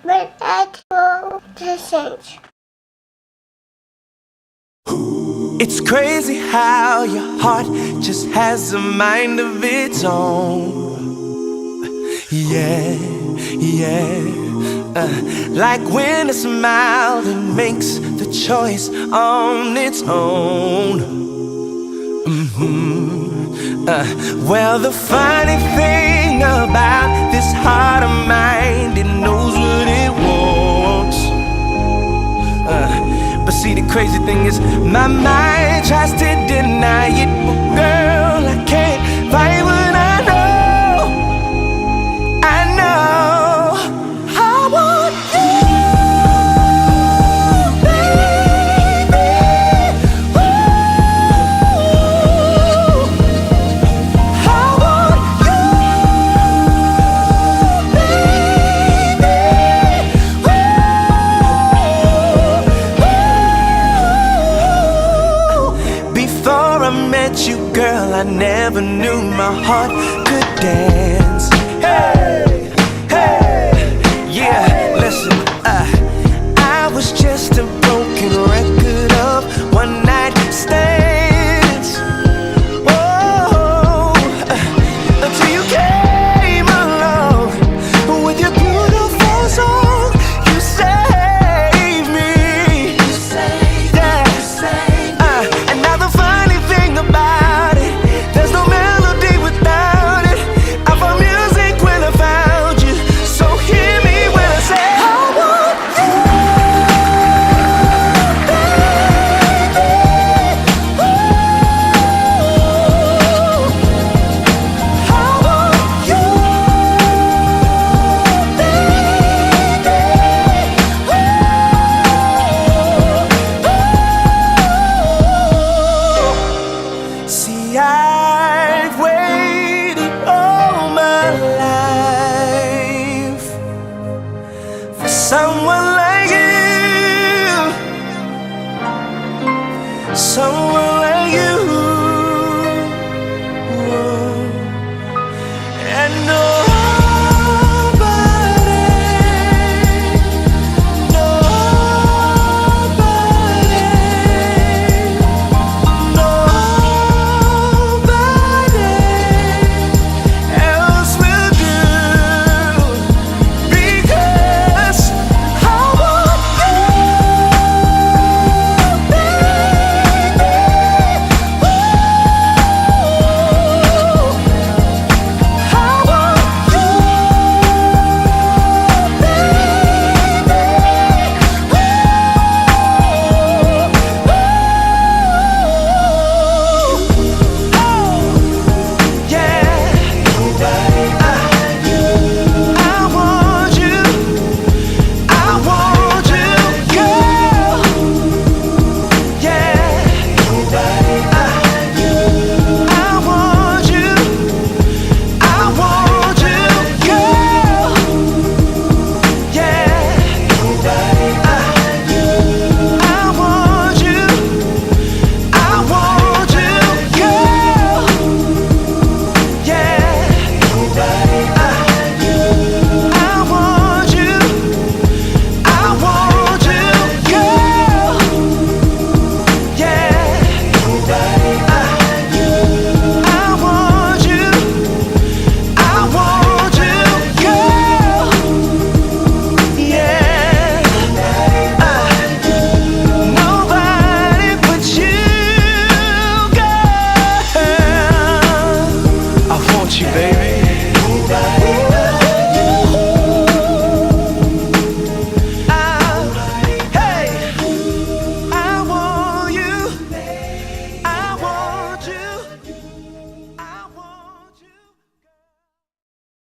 but that's all to change. It's crazy how your heart just has a mind of its own. Yeah, yeah. Like when a smile that makes the choice on its own. Well, the funny thing about this heart of mine, it knows what it wants. But see, the crazy thing is, my mind tries to deny it. But girl, I can't fight what I know. I know I want you, baby. Ooh, I want you, baby. Before I met you, girl, I never knew my heart could dance. Hey, hey, yeah, listen, I was just a broken record of one night stands. Oh, until you came along with your beautiful song, you saved me. You saved, yeah. You saved me. And now the funny thing about it, there's no melody without it. I found music when I found you, so hear me when I say I want you, baby. Ooh, I want you, baby. See, I've waited all my life for someone like you, someone